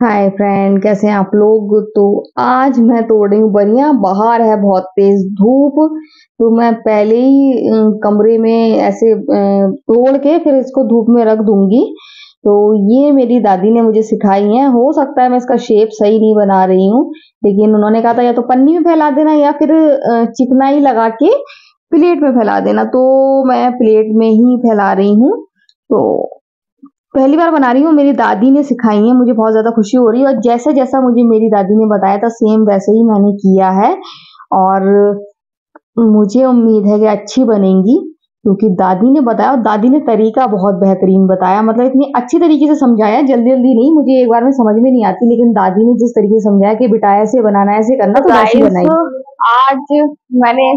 Hi friend, कैसे हैं आप लोग। तो आज मैं तोड़ रही हूँ बरियां। बाहर है बहुत तेज धूप। तो मैं पहले ही कमरे में ऐसे तोड़ के फिर इसको धूप में रख दूंगी। तो ये मेरी दादी ने मुझे सिखाई है। हो सकता है मैं इसका शेप सही नहीं बना रही हूँ, लेकिन उन्होंने कहा था या तो पन्नी में फैला देना या फिर चिकनाई लगा के प्लेट में फैला देना। तो मैं प्लेट में ही फैला रही हूँ। तो पहली बार बना रही हूँ, मेरी दादी ने सिखाई है, मुझे बहुत ज़्यादा खुशी हो रही है। और जैसा जैसा मुझे मेरी दादी ने बताया था सेम वैसे ही मैंने किया है। और मुझे उम्मीद है कि अच्छी बनेंगी, क्योंकि दादी ने बताया और दादी ने तरीका बहुत बेहतरीन बताया। मतलब इतनी अच्छी तरीके से समझाया, जल्दी जल्दी नहीं, मुझे एक बार में समझ में नहीं आती, लेकिन दादी ने जिस तरीके से समझाया कि बेटा ऐसे बनाना ऐसे करना, तो तो वैसी गाइस, बनाई। आज मैंने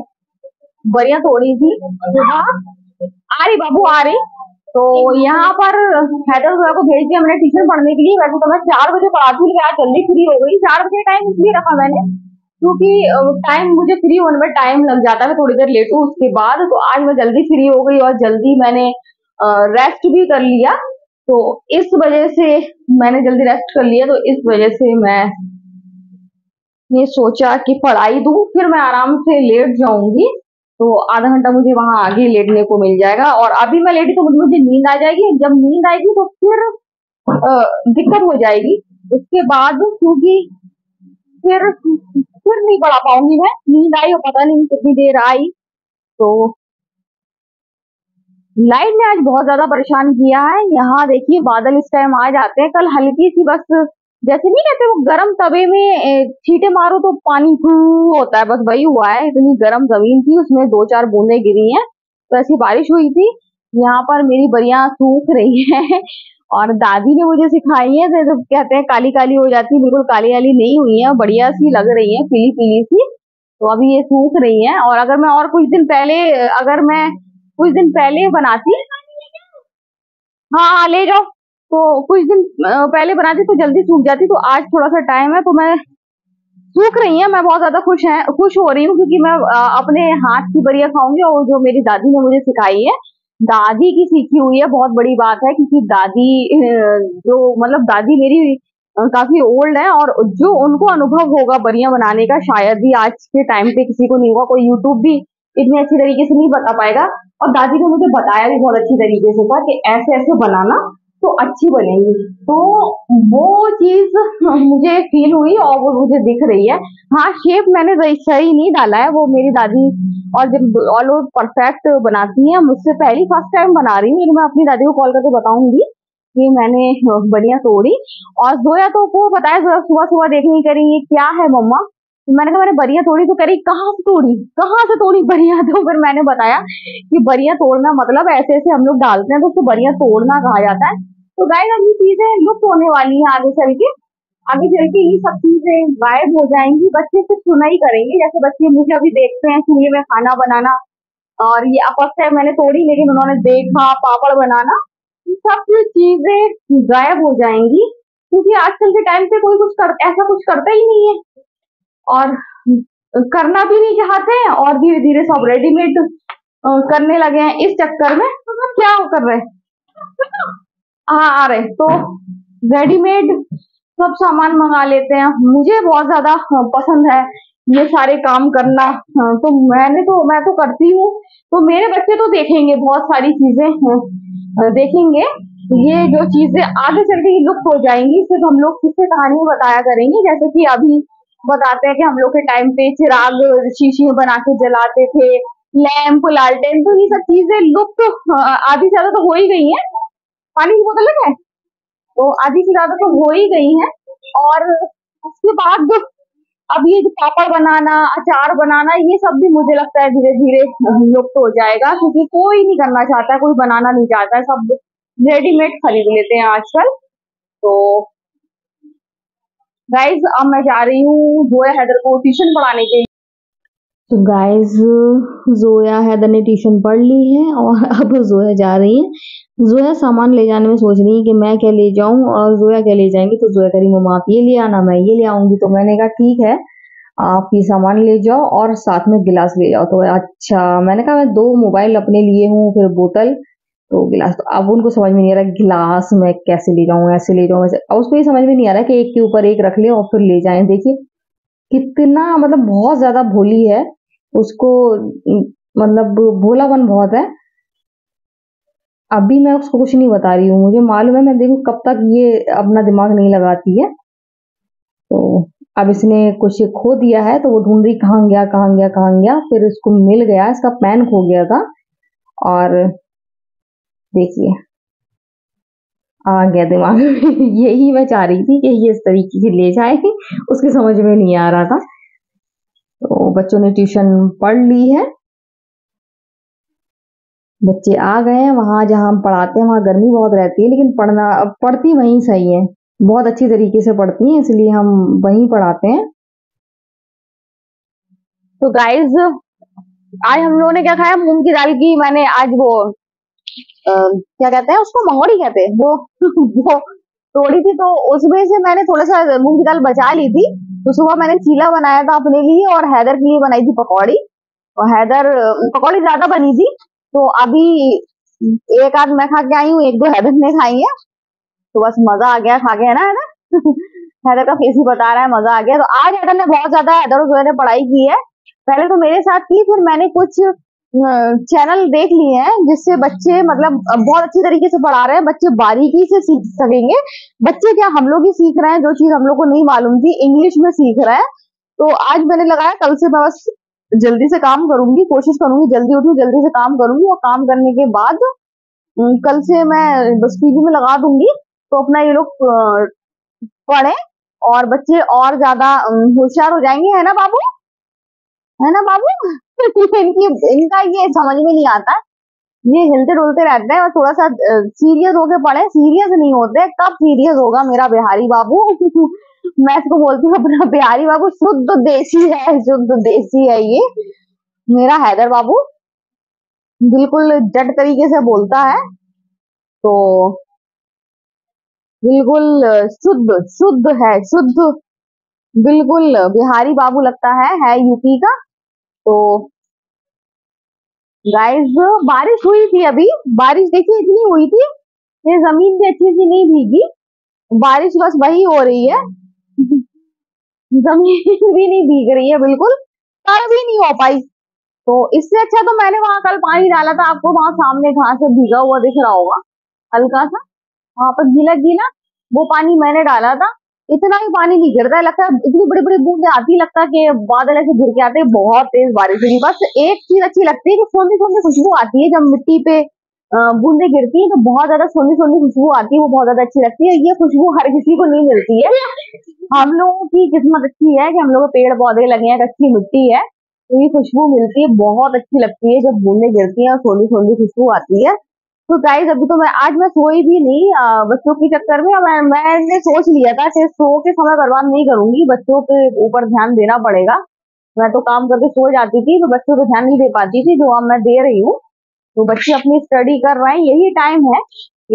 बरियां तोड़ी थी सुबह। आ रही बाबू आ रही। तो यहाँ पर हैदर भैया को भेज दिया मैंने ट्यूशन पढ़ने के लिए। वैसे तो मैं 4 बजे पढ़ाती हूँ, लेकिन आज जल्दी फ्री हो गई। 4 बजे टाइम इसलिए रखा मैंने क्योंकि टाइम मुझे फ्री होने में टाइम लग जाता है, मैं थोड़ी देर लेट हूँ उसके बाद। तो आज मैं जल्दी फ्री हो गई और जल्दी मैंने रेस्ट भी कर लिया। तो इस वजह से मैंने जल्दी रेस्ट कर लिया, तो इस वजह से मैं ये सोचा कि पढ़ाई दूं, फिर मैं आराम से लेट जाऊंगी। तो आधा घंटा मुझे वहां आगे लेटने को मिल जाएगा। और अभी मैं लेटी तो मुझे नींद आ जाएगी। जब नींद आएगी तो फिर दिक्कत हो जाएगी उसके बाद, क्योंकि फिर नहीं पढ़ा पाऊंगी मैं। नींद आई और पता नहीं कितनी देर आई। तो लाइट ने आज बहुत ज्यादा परेशान किया है। यहाँ देखिए बादल इस टाइम आ जाते हैं। कल हल्की सी बस, जैसे नहीं कहते वो गरम तवे में छींटे मारो तो पानी फू होता है, बस वही हुआ है। इतनी गरम जमीन थी, उसमें 2-4 बूंदे गिरी हैं, तो ऐसी बारिश हुई थी। यहाँ पर मेरी बरियां सूख रही हैं और दादी ने मुझे सिखाई है। जैसे कहते हैं काली काली हो जाती है, बिल्कुल काली काली नहीं हुई है, बढ़िया सी लग रही है, पीली पीली सी। तो अभी ये सूख रही है। और अगर मैं और कुछ दिन पहले, अगर मैं कुछ दिन पहले बनाती, हाँ हाँ ले जाओ, तो कुछ दिन पहले बनाती तो जल्दी सूख जाती। तो आज थोड़ा सा टाइम है तो मैं सूख रही है। मैं बहुत ज्यादा खुश हो रही हूँ, क्योंकि मैं अपने हाथ की बरिया खाऊंगी और जो मेरी दादी ने मुझे सिखाई है, दादी की सीखी हुई है, बहुत बड़ी बात है। क्योंकि दादी जो मतलब दादी मेरी काफी ओल्ड है, और जो उनको अनुभव होगा बरिया बनाने का, शायद ही आज के टाइम पे किसी को नहीं होगा। कोई यूट्यूब भी इतनी अच्छी तरीके से नहीं बता पाएगा। और दादी ने मुझे बताया भी बहुत अच्छी तरीके से था कि ऐसे ऐसे बनाना तो अच्छी बनेगी। तो वो चीज मुझे फील हुई और वो मुझे दिख रही है। हाँ, शेप मैंने सही नहीं डाला है, वो मेरी दादी और जब ऑल ओवर परफेक्ट बनाती है। मुझसे पहली फर्स्ट टाइम बना रही हूँ, लेकिन मैं अपनी दादी को कॉल करके बताऊंगी कि मैंने बढ़िया तोड़ी। और जोया तो को पता है, जोया सुबह सुबह देखने करेंगी क्या है मम्मा। तो मैंने कहा मैंने बरिया तोड़ी, तो करी कहाँ से तोड़ी, कहाँ से तोड़ी बरिया। तो फिर मैंने बताया कि बरिया तोड़ना मतलब ऐसे ऐसे हम लोग डालते हैं, तो उसको बरिया तोड़ना कहा जाता है। तो गाइस, अब ये चीजें लुप्त होने वाली हैं आगे चल के। आगे चल के ये सब चीजें गायब हो जाएंगी। बच्चे सिर्फ सुना ही करेंगे, जैसे बच्चे मुझे अभी देखते हैं चूल्हे में खाना बनाना। और ये फर्स्ट टाइम मैंने तोड़ी, लेकिन उन्होंने देखा पापड़ बनाना, ये सब चीजें गायब हो जाएंगी। क्योंकि आजकल के टाइम पे कोई ऐसा कुछ करता ही नहीं है, और करना भी नहीं चाहते हैं। और धीरे धीरे सब रेडीमेड करने लगे हैं। इस चक्कर में क्या कर रहे हैं, हाँ आ रहे, तो रेडीमेड सब सामान मंगा लेते हैं। मुझे बहुत ज्यादा पसंद है ये सारे काम करना। तो मैं तो करती हूँ। तो मेरे बच्चे तो देखेंगे, बहुत सारी चीजें देखेंगे। ये जो चीजें आगे चल के लुप्त हो जाएंगी, सिर्फ हम लोग किससे कहानी बताया करेंगे। जैसे कि अभी बताते हैं कि हम लोग के टाइम पे चिराग शीशी में बना के जलाते थे, लैंप लालटेन। तो ये सब चीजें लुप्त आधी से ज्यादा तो हो ही गई हैं। पानी की बोतल है, तो आधी से ज्यादा तो हो ही गई है। और उसके बाद अब ये जो पापड़ बनाना, अचार बनाना, ये सब भी मुझे लगता है धीरे धीरे लुप्त हो जाएगा, क्योंकि कोई नहीं करना चाहता है, कोई बनाना नहीं चाहता है, सब रेडीमेड खरीद लेते हैं आजकल। तो गाइज, अब मैं जा रही हूँ जोया हैदर को ट्यूशन पढ़ाने के लिए। तो गाइस, जोया हैदर ने ट्यूशन पढ़ ली है और अब जोया जा रही है। जोया सामान ले जाने में सोच रही है कि मैं क्या ले जाऊं और जोया क्या ले जाएंगी। तो जोया कह रही मम्मा आप ये ले आना, मैं ये ले आऊंगी। तो मैंने कहा ठीक है, आप ये सामान ले जाओ और साथ में गिलास ले जाओ। तो अच्छा, मैंने कहा मैं 2 मोबाइल अपने लिए हूँ, फिर बोतल, तो गिलास, तो अब उनको समझ में नहीं आ रहा गिलास में कैसे ले जाऊं, ऐसे ले जाऊं वैसे, अब उसको ये समझ में नहीं आ रहा कि एक के ऊपर एक रख ले और फिर ले जाएं। देखिए कितना मतलब बहुत ज्यादा भोली है, उसको मतलब भोलापन बहुत है। अभी मैं उसको कुछ नहीं बता रही हूँ, मुझे मालूम है, मैं देखूं कब तक ये अपना दिमाग नहीं लगाती है। तो अब इसने कुछ खो दिया है, तो वो ढूंढ रही कहाँ गया कहाँ गया कहाँ गया, फिर इसको मिल गया, इसका पेन खो गया था और देखिए आ गया दिमाग में। यही मैं चाह रही थी कि ये इस तरीके से ले जाए, उसके समझ में नहीं आ रहा था। तो बच्चों ने ट्यूशन पढ़ ली है, बच्चे आ गए हैं। वहां जहाँ हम पढ़ाते हैं वहां गर्मी बहुत रहती है, लेकिन पढ़ती वहीं सही है, बहुत अच्छी तरीके से पढ़ती हैं, इसलिए हम वहीं पढ़ाते हैं। तो गाइज आज हम लोगों ने क्या खाया, मूंग की दाल की, मैंने आज वो क्या कहते हैं उसको, मंगोड़ी कहते हैं वो तोड़ी थी, तो उसमें से मैंने थोड़ा सा मूंग की दाल बचा ली थी। तो सुबह मैंने चीला बनाया था अपने लिए और हैदर के लिए बनाई थी पकौड़ी, और हैदर पकौड़ी ज्यादा बनी थी, तो अभी एक आध मैं खा के आई हूँ, एक दो हैदर ने खाई है, तो बस मजा आ गया खा के, है ना हैदर? हैदर का फेस ही बता रहा है मजा आ गया। तो आज हैदर ने बहुत ज्यादा, हैदर और जोया ने पढ़ाई की है, पहले तो मेरे साथ की, फिर मैंने कुछ चैनल देख लिए हैं जिससे बच्चे मतलब बहुत अच्छी तरीके से पढ़ा रहे हैं, बच्चे बारीकी से सीख सकेंगे। बच्चे क्या, हम लोग ही सीख रहे हैं, जो चीज हम लोग को नहीं मालूम थी इंग्लिश में सीख रहे हैं। तो आज मैंने लगाया, कल से मैं बस जल्दी से काम करूंगी, कोशिश करूंगी जल्दी उठूं, जल्दी से काम करूंगी, और काम करने के बाद कल से मैं बस टीवी में लगा दूंगी, तो अपना ये लोग पढ़े और बच्चे और ज्यादा होशियार हो जाएंगे, है ना बाबू? है ना बाबू? इनका ये समझ में नहीं आता, ये हिलते डुलते रहते हैं, और थोड़ा सा सीरियस होके पढ़े, सीरियस नहीं होते, कब सीरियस होगा मेरा बिहारी बाबू? मैं इसको बोलती हूँ अपना बिहारी बाबू, शुद्ध देसी है, शुद्ध देसी है ये मेरा हैदर बाबू, बिल्कुल जट तरीके से बोलता है, तो बिल्कुल शुद्ध शुद्ध है, शुद्ध बिल्कुल बिहारी बाबू लगता है यूपी का। तो गाइस बारिश हुई थी अभी, बारिश देखिए इतनी हुई थी, ये जमीन भी अच्छी सी नहीं भीगी, बारिश बस वही हो रही है। जमीन भी नहीं भीग रही है बिल्कुल, तर भी नहीं हो पाई। तो इससे अच्छा तो मैंने वहां कल पानी डाला था, आपको वहां सामने घास से भीगा हुआ दिख रहा होगा हल्का सा, वहां पर गीला गीला, वो पानी मैंने डाला था। इतना ही पानी नहीं गिरता है, लगता है इतनी बड़ी बड़ी बूंदे आती, लगता है कि बादल ऐसे गिर के आते हैं, बहुत तेज बारिश हुई। बस एक चीज अच्छी लगती है कि सोंधी सोंधी खुशबू आती है, जब मिट्टी पे बूंदे गिरती है तो बहुत ज्यादा सोंधी सोंधी खुशबू आती है, वो बहुत ज्यादा अच्छी लगती है। ये खुशबू हर किसी को नहीं मिलती है, हम लोगों की किस्मत अच्छी है कि हम लोग पेड़ पौधे लगे हैं, कच्ची मिट्टी है, तो ये खुशबू मिलती है, बहुत अच्छी लगती है जब बूंदे गिरती हैं और सोंधी सोंधी खुशबू आती है। तो गाइस अभी तो मैं आज मैं सोई भी नहीं बच्चों के चक्कर में, मैंने सोच लिया था कि सो के समय बर्बाद नहीं करूंगी, बच्चों के ऊपर ध्यान देना पड़ेगा। मैं तो काम करके सो जाती थी, तो बच्चों को ध्यान नहीं दे पाती थी, जो अब मैं दे रही हूँ। तो बच्चे अपनी स्टडी कर रहे हैं, यही टाइम है,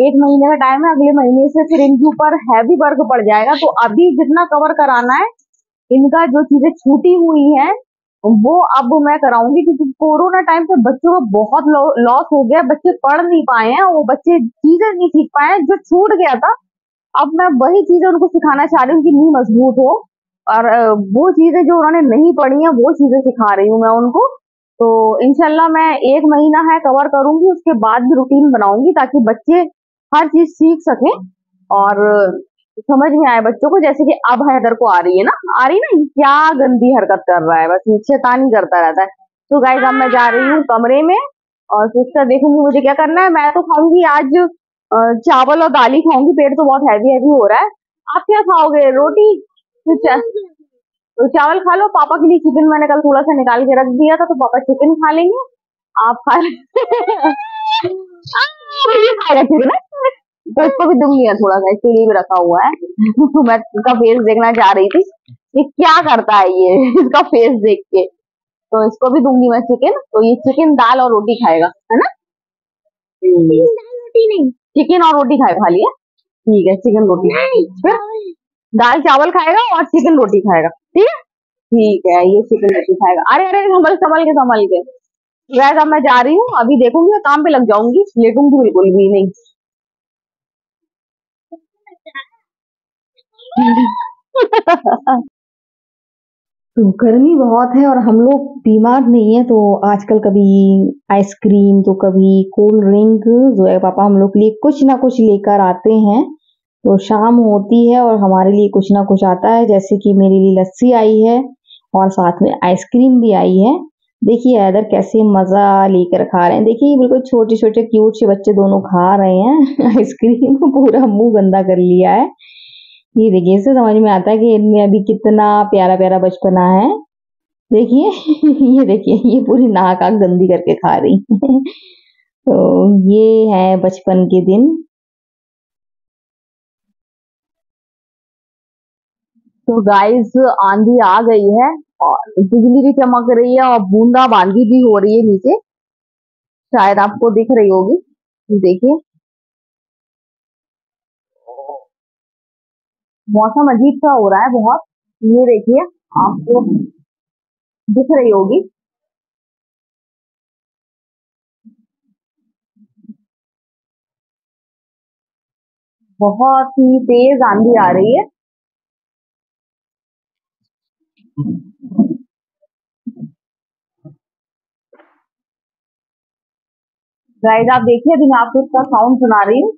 1 महीने का टाइम है, अगले महीने से फिर इनके ऊपर हैवी वर्क पड़ जाएगा। तो अभी जितना कवर कराना है, इनका जो चीजें छूटी हुई है वो अब मैं कराऊंगी, क्योंकि कोरोना टाइम पे बच्चों को बहुत लॉस हो गया, बच्चे पढ़ नहीं पाए हैं, वो बच्चे चीजें नहीं सीख पाए हैं जो छूट गया था। अब मैं वही चीजें उनको सिखाना चाह रही हूँ कि नींव मजबूत हो, और वो चीजें जो उन्होंने नहीं पढ़ी हैं वो चीजें सिखा रही हूँ मैं उनको। तो इंशाल्लाह मैं 1 महीना है कवर करूंगी, उसके बाद भी रूटीन बनाऊंगी ताकि बच्चे हर चीज सीख सके और समझ में आए बच्चों को। जैसे कि अब हैदर को आ रही है ना, आ रही ना, क्या गंदी हरकत कर रहा है, बस शैतानी करता रहता है। तो गाइस अब मैं जा रही हूँ कमरे में और फिर से देखूंगी मुझे क्या करना है। मैं तो खाऊंगी आज चावल और दाल ही खाऊंगी, पेट तो बहुत हैवी हैवी हो रहा है। आप क्या खाओगे, रोटी? तो चावल खा लो, पापा के लिए चिकन मैंने कल थोड़ा सा निकाल के रख दिया था, तो पापा चिकन खा लेंगे, आप खा ये खाएगा चिकन, तो इसको भी दूंगी मैं थोड़ा सा, इसके लिए भी रखा हुआ है। मैं इसका फेस देखना चाह रही थी ये क्या करता है ये इसका फेस देख के, तो इसको भी दूंगी मैं चिकन। तो ये चिकन दाल और रोटी खाएगा, है ना? रोटी नहीं, चिकन और रोटी खाएगा, खा लिया, ठीक है, चिकन रोटी, फिर दाल चावल खाएगा और चिकन रोटी खाएगा, ठीक है, ठीक है, ये चिकन रोटी खाएगा। अरे अरे संभल संभल के संभल के, वैसे अब मैं जा रही हूँ, अभी देखूंगी, मैं काम पे लग जाऊंगी, लेटूंगी बिल्कुल भी नहीं। तो गर्मी बहुत है और हम लोग बीमार नहीं है, तो आजकल कभी आइसक्रीम तो कभी कोल्ड ड्रिंक जो है पापा हम लोग के लिए कुछ ना कुछ लेकर आते हैं। तो शाम होती है और हमारे लिए कुछ ना कुछ आता है, जैसे कि मेरे लिए लस्सी आई है और साथ में आइसक्रीम भी आई है। देखिए इधर कैसे मजा लेकर खा रहे हैं, देखिए बिल्कुल छोटे छोटे क्यूट से बच्चे दोनों खा रहे हैं आइसक्रीम पूरा मुंह गंदा कर लिया है। ये देखिए इससे समझ में आता है कि इनमें अभी कितना प्यारा प्यारा बचपना है। देखिए ये देखिए ये पूरी नाक आँख गंदी करके खा रही है। तो ये है बचपन के दिन। तो गाइस आंधी आ गई है और बिजली भी चमक रही है और बूंदा बांदी भी हो रही है नीचे, शायद आपको दिख रही होगी। देखिए मौसम अजीब सा हो रहा है बहुत। ये देखिए आपको दिख रही होगी। बहुत ही तेज आंधी आ रही है। गाइस आप देखिए, अभी मैं आपको इसका साउंड सुना रही हूँ।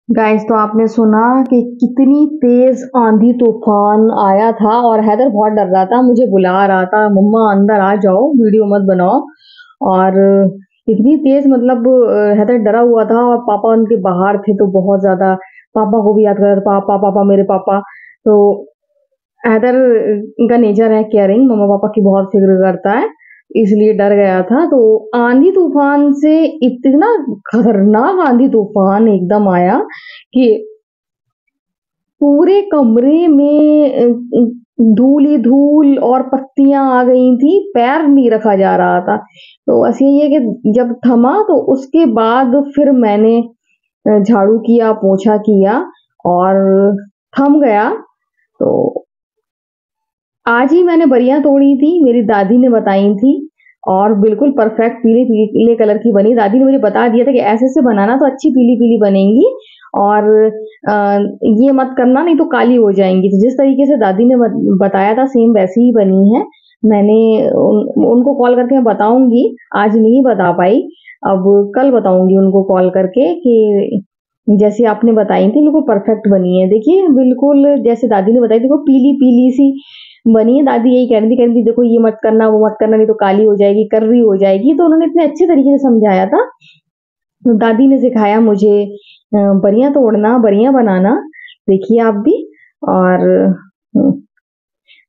गाइस तो आपने सुना कि कितनी तेज आंधी तूफान आया था और हैदर बहुत डर रहा था, मुझे बुला रहा था मम्मा अंदर आ जाओ वीडियो मत बनाओ। और इतनी तेज मतलब हैदर डरा हुआ था और पापा उनके बाहर थे तो बहुत ज्यादा पापा को भी याद कर रहा था, पापा पापा मेरे पापा। तो हैदर का नेचर है केयरिंग, मम्मा पापा की बहुत फिक्र करता है, इसलिए डर गया था। तो आंधी तूफान से इतना खतरनाक आंधी तूफान एकदम आया कि पूरे कमरे में धूल ही धूल और पत्तियां आ गई थी, पैर नहीं रखा जा रहा था। तो बस यही है कि जब थमा तो उसके बाद फिर मैंने झाड़ू किया पोछा किया और थम गया। तो आज ही मैंने बरियां तोड़ी थी, मेरी दादी ने बताई थी और बिल्कुल परफेक्ट पीले पीले कलर की बनी। दादी ने मुझे बता दिया था कि ऐसे ऐसे बनाना तो अच्छी पीली पीली बनेंगी और ये मत करना नहीं तो काली हो जाएंगी। तो जिस तरीके से दादी ने बताया था सेम वैसी ही बनी है। मैंने उनको कॉल करके मैं बताऊंगी, आज नहीं बता पाई, अब कल बताऊंगी उनको कॉल करके कि जैसे आपने बताई थी बिल्कुल परफेक्ट बनी है। देखिए बिल्कुल जैसे दादी ने बताई थी, वो पीली पीली सी बनी है। दादी यही कह रही थी देखो ये मत करना वो मत करना नहीं तो काली हो जाएगी कर्री हो जाएगी। तो उन्होंने इतने अच्छे तरीके से समझाया था। तो दादी ने सिखाया मुझे बरियां तोड़ना बरियां बनाना, देखिए आप भी। और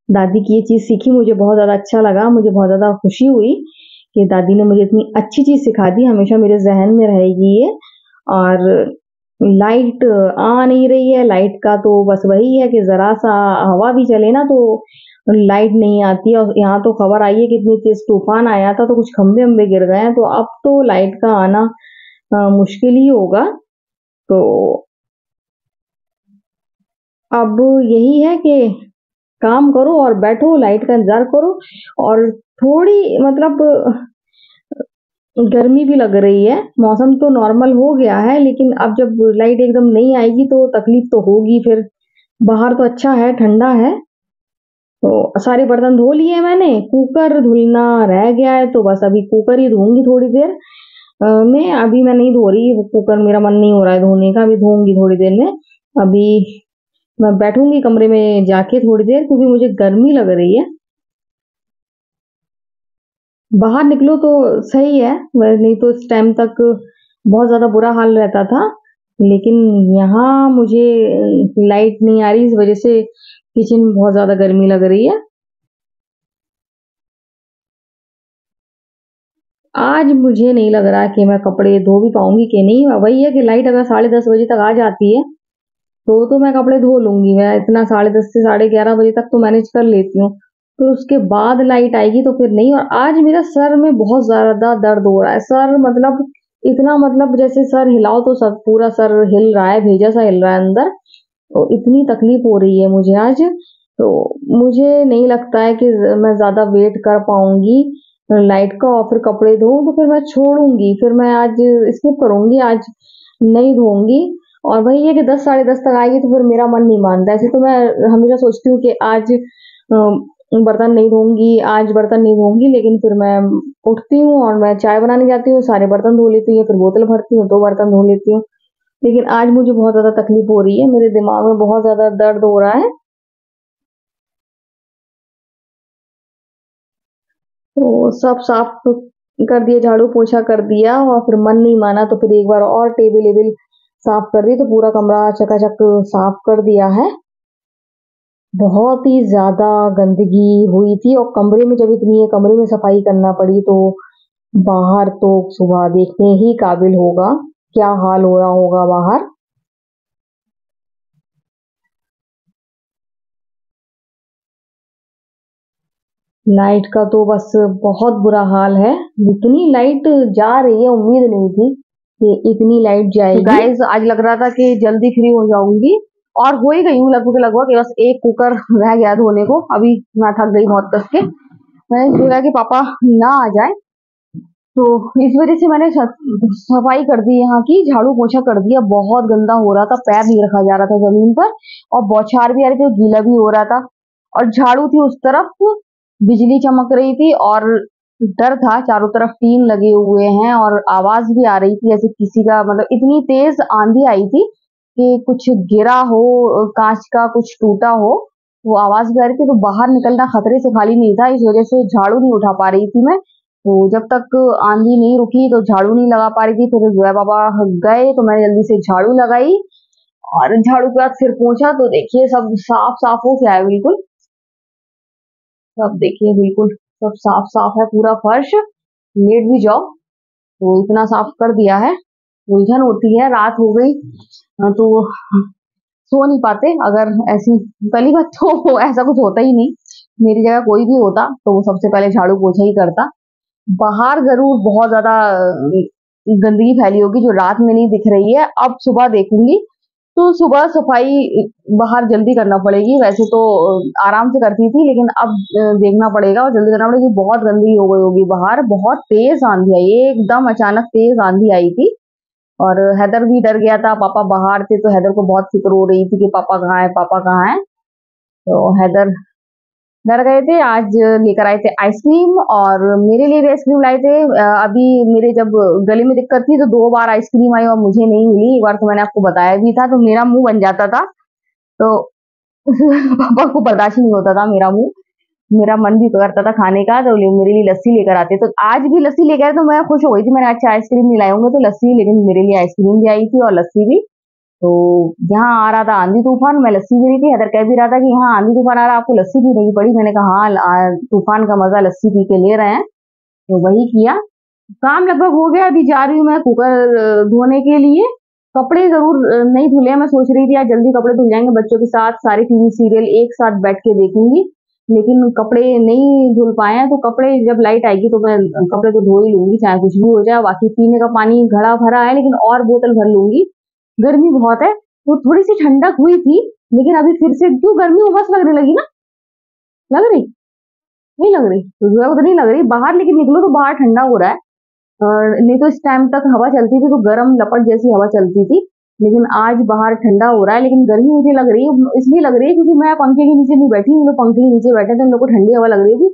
दादी की ये चीज सीखी, मुझे बहुत ज्यादा अच्छा लगा, मुझे बहुत ज्यादा खुशी हुई कि दादी ने मुझे इतनी अच्छी चीज सिखा दी, हमेशा मेरे जहन में रहेगी ये। और लाइट आ नहीं रही है, लाइट का तो बस वही है कि जरा सा हवा भी चले ना तो लाइट नहीं आती है। और यहाँ तो खबर आई है कि इतनी तेज तूफान आया था तो कुछ खंबे वंबे गिर गए हैं, तो अब तो लाइट का आना मुश्किल ही होगा। तो अब यही है कि काम करो और बैठो, लाइट का इंतजार करो। और थोड़ी मतलब गर्मी भी लग रही है, मौसम तो नॉर्मल हो गया है लेकिन अब जब लाइट एकदम नहीं आएगी तो तकलीफ तो होगी फिर। बाहर तो अच्छा है ठंडा है। तो सारे बर्तन धो लिए मैंने, कुकर धुलना रह गया है तो बस अभी कुकर ही धोऊंगी थोड़ी देर में। अभी मैं नहीं धो रही कुकर, मेरा मन नहीं हो रहा है धोने का, अभी धोऊंगी थोड़ी देर में। अभी मैं बैठूंगी कमरे में जाके थोड़ी देर क्योंकि मुझे गर्मी लग रही है। बाहर निकलो तो सही है, नहीं तो इस टाइम तक बहुत ज़्यादा बुरा हाल रहता था। लेकिन यहाँ मुझे लाइट नहीं आ रही, इस वजह से किचन में बहुत ज़्यादा गर्मी लग रही है। आज मुझे नहीं लग रहा कि मैं कपड़े धो भी पाऊंगी कि नहीं। वही है कि लाइट अगर 10:30 बजे तक आ जाती है तो मैं कपड़े धो लूंगी। मैं इतना 10:30 से 11:30 बजे तक तो मैनेज कर लेती हूँ। फिर उसके बाद लाइट आएगी तो फिर नहीं। और आज मेरा सर में बहुत ज्यादा दर्द हो रहा है। सर मतलब इतना, मतलब जैसे सर हिलाओ तो सर पूरा सर हिल रहा है, भेजा सा हिल रहा है अंदर। तो इतनी तकलीफ हो रही है मुझे आज। तो मुझे नहीं लगता है कि मैं ज्यादा वेट कर पाऊंगी लाइट का, और फिर कपड़े धोऊं तो फिर मैं छोड़ूंगी, फिर मैं आज स्किप करूंगी, आज नहीं धोऊंगी। और वही है कि 10 साढ़े 10 तक आएगी तो फिर मेरा मन नहीं मानता। ऐसे तो मैं हमेशा सोचती हूँ कि आज बर्तन नहीं धोऊंगी, आज बर्तन नहीं धोऊंगी, लेकिन फिर मैं उठती हूँ और मैं चाय बनाने जाती हूँ, सारे बर्तन धो लेती हूँ, फिर बोतल भरती हूँ तो बर्तन धो लेती हूँ। लेकिन आज मुझे बहुत ज्यादा तकलीफ हो रही है, मेरे दिमाग में बहुत ज्यादा दर्द हो रहा है। तो सब साफ कर दिया, झाड़ू पोछा कर दिया, और फिर मन नहीं माना तो फिर एक बार और टेबल वेबल साफ कर दी, तो पूरा कमरा चकाचक साफ कर दिया है। बहुत ही ज्यादा गंदगी हुई थी, और कमरे में जब इतनी है कमरे में सफाई करना पड़ी, तो बाहर तो सुबह देखने ही काबिल होगा क्या हाल हो रहा होगा बाहर। लाइट का तो बस बहुत बुरा हाल है। इतनी लाइट जा रही है, उम्मीद नहीं थी कि इतनी लाइट जाएगी। गाइस आज लग रहा था कि जल्दी फ्री हो जाऊंगी, और हो ही गई हूँ लगभग लगभग। बस एक कुकर रह गया धोने को। अभी मैं थक गई बहुत कस के। मैंने सोचा कि पापा ना आ जाए, तो इस वजह से मैंने सफाई कर दी यहाँ की, झाड़ू पोछा कर दिया। बहुत गंदा हो रहा था, पैर नहीं रखा जा रहा था जमीन पर, और बौछार भी आ रही थी, गीला भी हो रहा था। और झाड़ू थी उस तरफ, बिजली चमक रही थी, और डर था, चारों तरफ टीन लगे हुए हैं, और आवाज भी आ रही थी जैसे किसी का, मतलब इतनी तेज आंधी आई थी कि कुछ गिरा हो, कांच का कुछ टूटा हो, वो आवाज भी आ रही थी। तो बाहर निकलना खतरे से खाली नहीं था, इस वजह से झाड़ू नहीं उठा पा रही थी मैं। तो जब तक आंधी नहीं रुकी तो झाड़ू नहीं लगा पा रही थी। फिर जो है पापा गए तो मैंने जल्दी से झाड़ू लगाई, और झाड़ू के बाद फिर पोंछा, तो देखिए सब साफ साफ हो गया है बिल्कुल। सब देखिए बिल्कुल सब साफ साफ है पूरा फर्श। लेट भी जाओ तो इतना साफ कर दिया है। उलझन होती है, रात हो गई तो सो नहीं पाते अगर ऐसी। पहली बात तो ऐसा कुछ होता ही नहीं, मेरी जगह कोई भी होता तो वो सबसे पहले झाड़ू पोछा ही करता। बाहर जरूर बहुत ज्यादा गंदगी फैली होगी जो रात में नहीं दिख रही है, अब सुबह देखूंगी। तो सुबह सफाई बाहर जल्दी करना पड़ेगी। वैसे तो आराम से करती थी, लेकिन अब देखना पड़ेगा और जल्दी करना पड़ेगा क्योंकि बहुत गंदगी हो गई होगी बाहर। बहुत तेज आंधी आई, एकदम अचानक तेज आंधी आई थी, और हैदर भी डर गया था। पापा बाहर थे तो हैदर को बहुत फिक्र हो रही थी कि पापा कहाँ है, पापा कहाँ है। तो हैदर डर गए थे। आज लेकर आए थे आइसक्रीम, और मेरे लिए भी आइसक्रीम लाए थे। अभी मेरे जब गले में दिक्कत थी तो 2 बार आइसक्रीम आई और मुझे नहीं मिली। एक बार तो मैंने आपको बताया भी था, तो मेरा मुंह बन जाता था। तो पापा को बर्दाश्त नहीं होता था मेरा मुंह। मेरा मन भी करता था खाने का, तो मेरे लिए लस्सी लेकर आते। तो आज भी लस्सी लेकर आए तो मैं खुश हो गई थी। मैंने अच्छा आइसक्रीम नहीं लाए होंगे तो लस्सी, लेकिन मेरे लिए आइसक्रीम भी आई थी और लस्सी भी। तो यहाँ आ रहा था आंधी तूफान, मैं लस्सी पी रही थी। हैदर कह भी रहा था कि हाँ आंधी तूफान आ रहा है, आपको लस्सी पीने की पड़ी। मैंने कहा हाँ, तूफान का मजा लस्सी पी के ले रहे हैं। तो वही किया। काम लगभग हो गया, अभी जा रही हूँ मैं कुकर धोने के लिए। कपड़े जरूर नहीं धुले हैं। मैं सोच रही थी आज जल्दी कपड़े धुल जाएंगे, बच्चों के साथ सारे टीवी सीरियल एक साथ बैठ के देखूंगी। लेकिन कपड़े नहीं धुल पाए हैं, तो कपड़े जब लाइट आएगी तो मैं कपड़े तो धो ही लूंगी चाहे कुछ भी हो जाए। बाकी पीने का पानी घड़ा भरा है, लेकिन और बोतल भर लूंगी। गर्मी बहुत है, तो थोड़ी सी ठंडक हुई थी, लेकिन अभी फिर से क्यों गर्मी उमस लगने लगी ना। लग रही नहीं लग रही तो जो है वो तो नहीं लग रही बाहर, लेकिन निकलो तो बाहर ठंडा हो रहा है। और नहीं तो इस टाइम तक हवा चलती थी तो गर्म लपट जैसी हवा चलती थी, लेकिन आज बाहर ठंडा हो रहा है। लेकिन गर्मी मुझे लग रही है, इसलिए लग रही है क्योंकि मैं पंखे के नीचे नहीं बैठी हूँ। लोग पंखे के नीचे बैठे थे, उन लोग को ठंडी हवा लग रही होगी,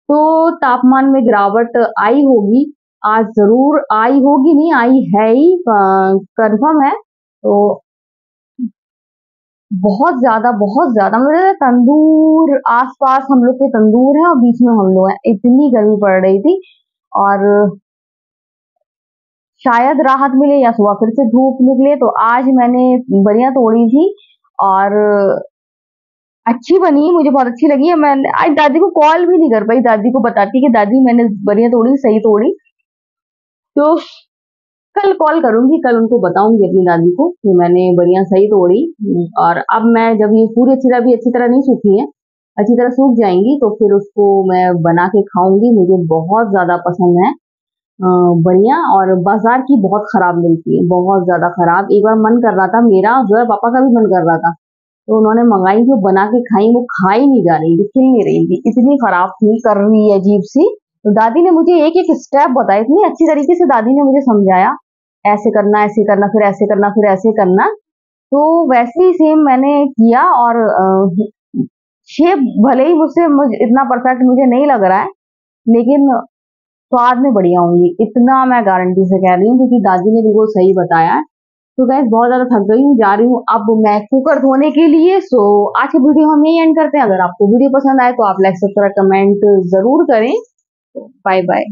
तो तापमान में गिरावट आई होगी। आज जरूर आई होगी, नहीं आई है ही, कंफर्म है। तो बहुत ज्यादा मतलब तंदूर आसपास हम लोग के तंदूर है और बीच में हम लोग हैं, इतनी गर्मी पड़ रही थी। और शायद राहत मिले या सुबह फिर से धूप निकले। तो आज मैंने बरियां तोड़ी थी और अच्छी बनी, मुझे बहुत अच्छी लगी है। मैं आज दादी को कॉल भी नहीं कर पाई, दादी को बताती कि दादी मैंने बरियां तोड़ी, सही तोड़ी। तो कल कॉल करूंगी, कल उनको बताऊंगी अपनी दादी को कि मैंने बरियां सही तोड़ी। और अब मैं जब ये पूरी अच्छी तरह नहीं सूखी है, अच्छी तरह सूख जाएंगी तो फिर उसको मैं बना के खाऊंगी। मुझे बहुत ज्यादा पसंद है बरियां, और बाजार की बहुत खराब मिलती है, बहुत ज्यादा खराब। एक बार मन कर रहा था मेरा, जो है पापा का भी मन कर रहा था, तो उन्होंने मंगाई, जो बना के खाई, वो खा ही नहीं जा रही थी, खिल नहीं रही थी, इतनी खराब थी, कर रही है अजीब सी। तो दादी ने मुझे एक एक स्टेप बताया, इतनी अच्छी तरीके से दादी ने मुझे समझाया, ऐसे करना, ऐसे करना, फिर ऐसे करना, फिर ऐसे करना। तो वैसे ही सेम मैंने किया, और शेप भले ही मुझे इतना परफेक्ट मुझे नहीं लग रहा है, लेकिन स्वाद में बढ़िया होंगी, इतना मैं गारंटी से कह रही हूँ, क्योंकि दादी ने बिल्कुल सही बताया है। तो गैस बहुत ज्यादा थक गई हूँ, जा रही हूँ अब मैं कुकर धोने के लिए। सो आज की वीडियो हम यही एंड करते हैं। अगर आपको वीडियो पसंद आए तो आप लाइक, सब्सक्राइब, कमेंट जरूर करें। Bye bye.